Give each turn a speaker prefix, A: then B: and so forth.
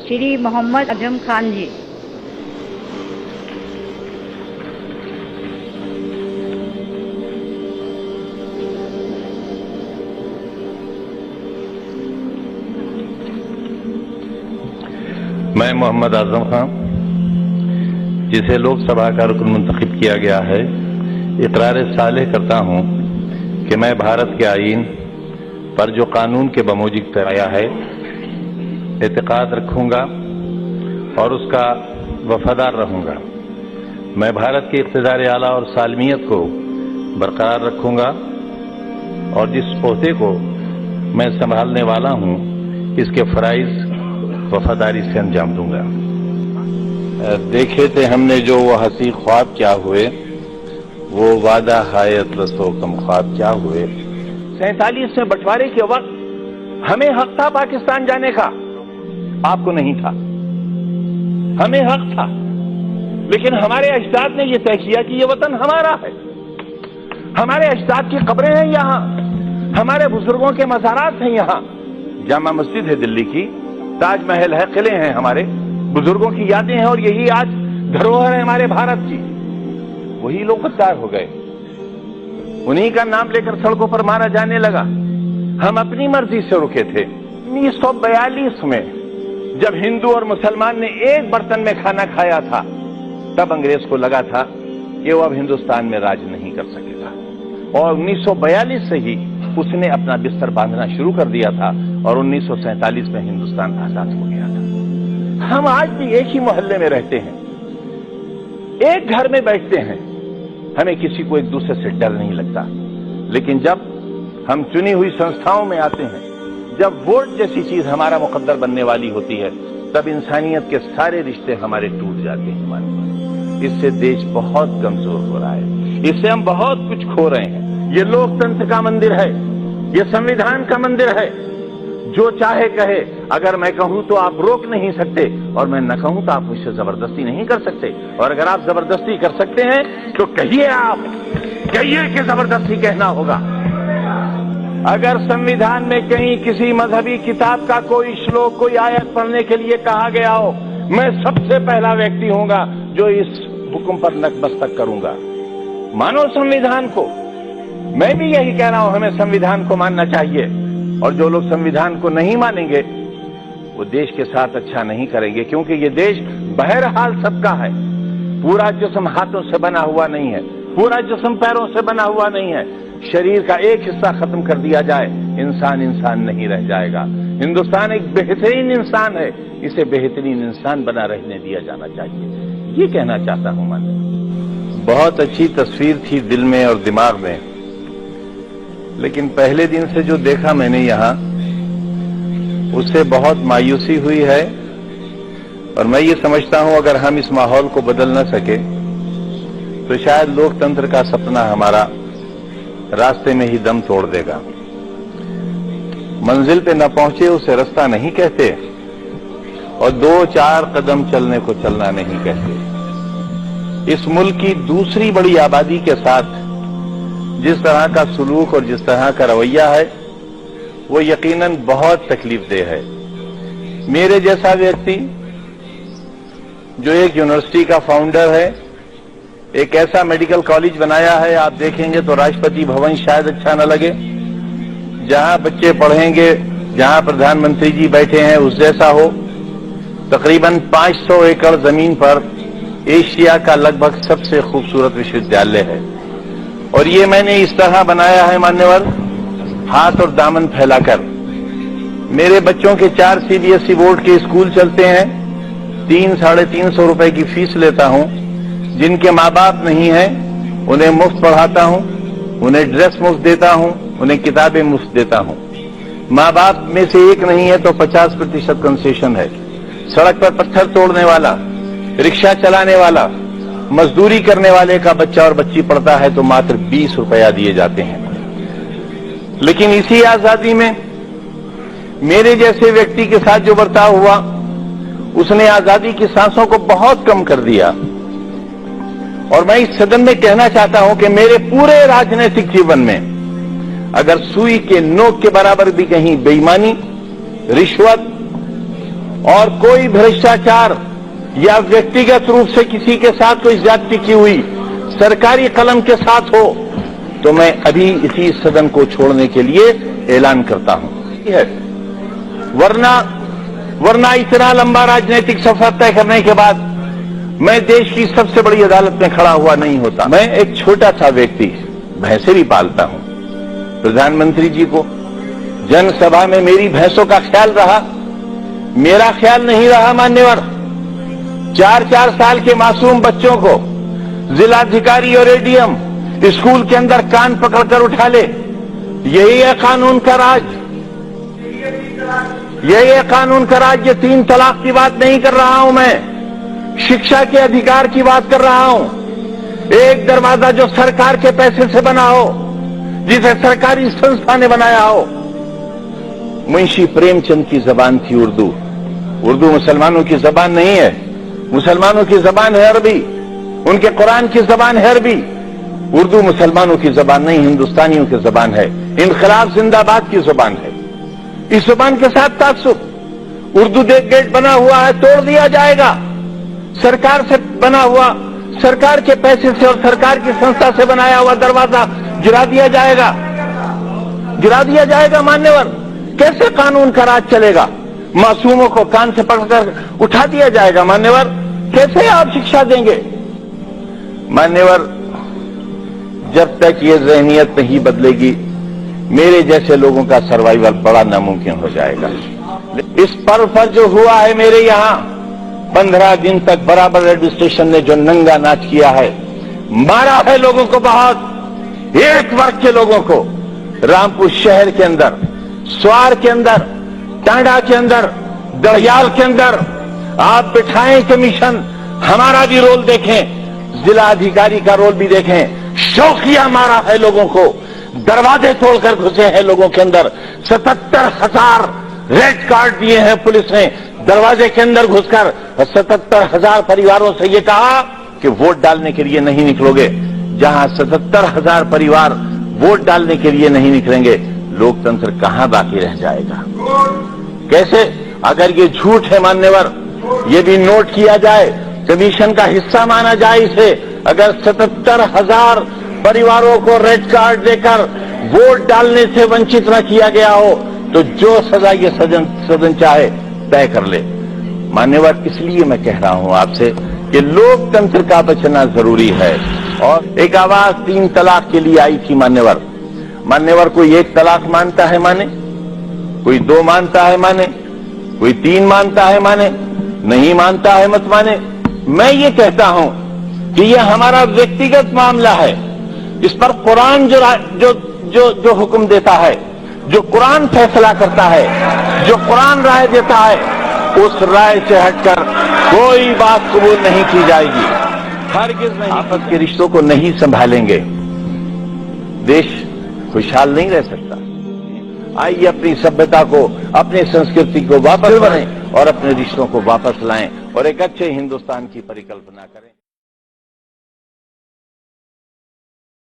A: श्री मोहम्मद आजम खान जी।
B: मैं मोहम्मद आजम खान, जिसे लोकसभा का रुकन मुंतखब किया गया है, इकरार सालेह करता हूं कि मैं भारत के आईन पर जो कानून के बमोजिब आया है एतकाद रखूंगा और उसका वफादार रहूंगा। मैं भारत के इक़्तिदार आला और सालमियत को बरकरार रखूंगा और जिस ओहदे को मैं संभालने वाला हूं इसके फराइज वफादारी से अंजाम दूंगा। देखे थे हमने जो वो हसी ख्वाब क्या हुए, वो वादा हायत रसो कम ख्वाब क्या हुए।
C: 47 में बंटवारे के वक्त हमें हक था पाकिस्तान जाने का, आपको नहीं था। हमें हक था, लेकिन हमारे अजदाद ने यह तय किया कि यह वतन हमारा है। हमारे अजदाद की कब्रें हैं यहां, हमारे बुजुर्गों के मज़ारात हैं यहां। जामा मस्जिद है दिल्ली की, ताजमहल है, किले हैं, हमारे बुजुर्गों की यादें हैं और यही आज धरोहर है हमारे भारत की। वही लोग गद्दार हो गए, उन्हीं का नाम लेकर सड़कों पर मारा जाने लगा। हम अपनी मर्जी से रुके थे। 1942 में जब हिंदू और मुसलमान ने एक बर्तन में खाना खाया था, तब अंग्रेज को लगा था कि वो अब हिंदुस्तान में राज नहीं कर सकेगा और 1942 से ही उसने अपना बिस्तर बांधना शुरू कर दिया था और 1947 में हिंदुस्तान आजाद हो गया था। हम आज भी एक ही मोहल्ले में रहते हैं, एक घर में बैठते हैं, हमें किसी को एक दूसरे से डर नहीं लगता। लेकिन जब हम चुनी हुई संस्थाओं में आते हैं, जब वोट जैसी चीज हमारा मुकद्दर बनने वाली होती है, तब इंसानियत के सारे रिश्ते हमारे टूट जाते हैं। हमारे इससे देश बहुत कमजोर हो रहा है, इससे हम बहुत कुछ खो रहे हैं। ये लोकतंत्र का मंदिर है, ये संविधान का मंदिर है। जो चाहे कहे, अगर मैं कहूं तो आप रोक नहीं सकते और मैं न कहूं तो आप मुझसे जबरदस्ती नहीं कर सकते। और अगर आप जबरदस्ती कर सकते हैं तो कहिए, आप कहिए कि जबरदस्ती कहना होगा। अगर संविधान में कहीं किसी मजहबी किताब का कोई श्लोक, कोई आयत पढ़ने के लिए कहा गया हो, मैं सबसे पहला व्यक्ति होऊंगा जो इस हुक्म पर नतमस्तक करूंगा। मानो संविधान को। मैं भी यही कह रहा हूं, हमें संविधान को मानना चाहिए और जो लोग संविधान को नहीं मानेंगे वो देश के साथ अच्छा नहीं करेंगे, क्योंकि ये देश बहरहाल सबका है। पूरा जिस्म हाथों से बना हुआ नहीं है, पूरा जिस्म पैरों से बना हुआ नहीं है। शरीर का एक हिस्सा खत्म कर दिया जाए, इंसान इंसान नहीं रह जाएगा। हिंदुस्तान एक बेहतरीन इंसान है, इसे बेहतरीन इंसान बना रहने दिया जाना चाहिए, ये कहना चाहता हूं मैं।
B: बहुत अच्छी तस्वीर थी दिल में और दिमाग में, लेकिन पहले दिन से जो देखा मैंने यहां, उससे बहुत मायूसी हुई है। और मैं ये समझता हूं अगर हम इस माहौल को बदल न सके तो शायद लोकतंत्र का सपना हमारा रास्ते में ही दम तोड़ देगा। मंजिल पे न पहुंचे उसे रास्ता नहीं कहते और 2-4 कदम चलने को चलना नहीं कहते। इस मुल्क की दूसरी बड़ी आबादी के साथ जिस तरह का सुलूक और जिस तरह का रवैया है, वो यकीनन बहुत तकलीफदेह है। मेरे जैसा व्यक्ति जो एक यूनिवर्सिटी का फाउंडर है, एक ऐसा मेडिकल कॉलेज बनाया है, आप देखेंगे तो राष्ट्रपति भवन शायद अच्छा न लगे, जहां बच्चे पढ़ेंगे, जहां प्रधानमंत्री जी बैठे हैं उस जैसा हो। तकरीबन 500 एकड़ जमीन पर एशिया का लगभग सबसे खूबसूरत विश्वविद्यालय है और ये मैंने इस तरह बनाया है मान्यवर, हाथ और दामन फैलाकर। मेरे बच्चों के 4 CBSE बोर्ड के स्कूल चलते हैं, 300-350 रुपए की फीस लेता हूं। जिनके माँ बाप नहीं हैं उन्हें मुफ्त पढ़ाता हूं, उन्हें ड्रेस मुफ्त देता हूं, उन्हें किताबें मुफ्त देता हूं। माँ बाप में से एक नहीं है तो 50% कंसेशन है। सड़क पर पत्थर तोड़ने वाला, रिक्शा चलाने वाला, मजदूरी करने वाले का बच्चा और बच्ची पढ़ता है तो मात्र 20 रुपया दिए जाते हैं। लेकिन इसी आजादी में मेरे जैसे व्यक्ति के साथ जो बर्ताव हुआ, उसने आजादी की सांसों को बहुत कम कर दिया। और मैं इस सदन में कहना चाहता हूं कि मेरे पूरे राजनीतिक जीवन में अगर सुई के नोक के बराबर भी कहीं बेईमानी, रिश्वत और कोई भ्रष्टाचार या व्यक्तिगत रूप से किसी के साथ कोई ज्यादती की हुई सरकारी कलम के साथ हो तो मैं अभी इसी सदन को छोड़ने के लिए ऐलान करता हूं। वरना इतना लंबा राजनीतिक सफर तय करने के बाद मैं देश की सबसे बड़ी अदालत में खड़ा हुआ नहीं होता। मैं एक छोटा सा व्यक्ति, भैंसे भी पालता हूं। प्रधानमंत्री जी को जनसभा में मेरी भैंसों का ख्याल रहा, मेरा ख्याल नहीं रहा। मान्यवर, 4-4 साल के मासूम बच्चों को जिलाधिकारी और एडीएम स्कूल के अंदर कान पकड़कर उठा ले, यही है कानून का राज, यही है कानून का राज। ये 3 तलाक की बात नहीं कर रहा हूं मैं, शिक्षा के अधिकार की बात कर रहा हूं। एक दरवाजा जो सरकार के पैसे से बना हो, जिसे सरकारी संस्था ने बनाया हो। मुंशी प्रेमचंद की जबान थी उर्दू। उर्दू मुसलमानों की जबान नहीं है, मुसलमानों की जबान है अरबी, उनके कुरान की जबान है अरबी। उर्दू मुसलमानों की जबान नहीं, हिंदुस्तानियों की जबान है, इनकलाब जिंदाबाद की जबान है। इस जबान के साथ तात्सुब। उर्दू गेट बना हुआ है, तोड़ दिया जाएगा। सरकार से बना हुआ, सरकार के पैसे से और सरकार की संस्था से बनाया हुआ दरवाजा गिरा दिया जाएगा, गिरा दिया जाएगा। मान्यवर, कैसे कानून का राज चलेगा? मासूमों को कान से पकड़कर उठा दिया जाएगा। मान्यवर, कैसे आप शिक्षा देंगे? मान्यवर, जब तक ये ज़हनियत नहीं बदलेगी, मेरे जैसे लोगों का सर्वाइवल बड़ा नामुमकिन हो जाएगा। इस पर्व पर जो हुआ है मेरे यहां, 15 दिन तक बराबर एडमिनिस्ट्रेशन ने जो नंगा नाच किया है, मारा है लोगों को, बहुत एक वर्ग के लोगों को, रामपुर शहर के अंदर, स्वार के अंदर, टांडा के अंदर, दरियाल के अंदर। आप बिठाएं कमीशन, हमारा भी रोल देखें, जिला अधिकारी का रोल भी देखें। शौकिया मारा है लोगों को, दरवाजे तोड़कर घुसे हैं लोगों के अंदर। 77,000 रेड कार्ड दिए हैं पुलिस ने दरवाजे के अंदर घुसकर। 77,000 परिवारों से ये कहा कि वोट डालने के लिए नहीं निकलोगे। जहां 77,000 परिवार वोट डालने के लिए नहीं निकलेंगे, लोकतंत्र कहां बाकी रह जाएगा? कैसे? अगर ये झूठ है मान्यवर, ये भी नोट किया जाए, कमीशन का हिस्सा माना जाए इसे। अगर 77,000 परिवारों को रेड कार्ड देकर वोट डालने से वंचित न किया गया हो तो जो सजा ये सदन चाहे तय कर ले। मान्यवर, इसलिए मैं कह रहा हूं आपसे कि लोकतंत्र का बचना जरूरी है। और एक आवाज 3 तलाक के लिए आई थी मान्यवर। मान्यवर, कोई 1 तलाक मानता है माने, कोई 2 मानता है माने, कोई 3 मानता है माने, नहीं मानता है मत माने। मैं ये कहता हूं कि ये हमारा व्यक्तिगत मामला है। इस पर कुरान जो हुक्म देता है, जो कुरान फैसला करता है, जो कुरान राय देता है, उस राय से हटकर कोई बात कबूल नहीं की जाएगी। हरगिज़ नहीं। आपस के रिश्तों को नहीं संभालेंगे, देश खुशहाल नहीं रह सकता। आइए अपनी सभ्यता को, अपनी संस्कृति को वापस बनाएं और अपने रिश्तों को वापस लाएं और एक अच्छे हिंदुस्तान की परिकल्पना करें।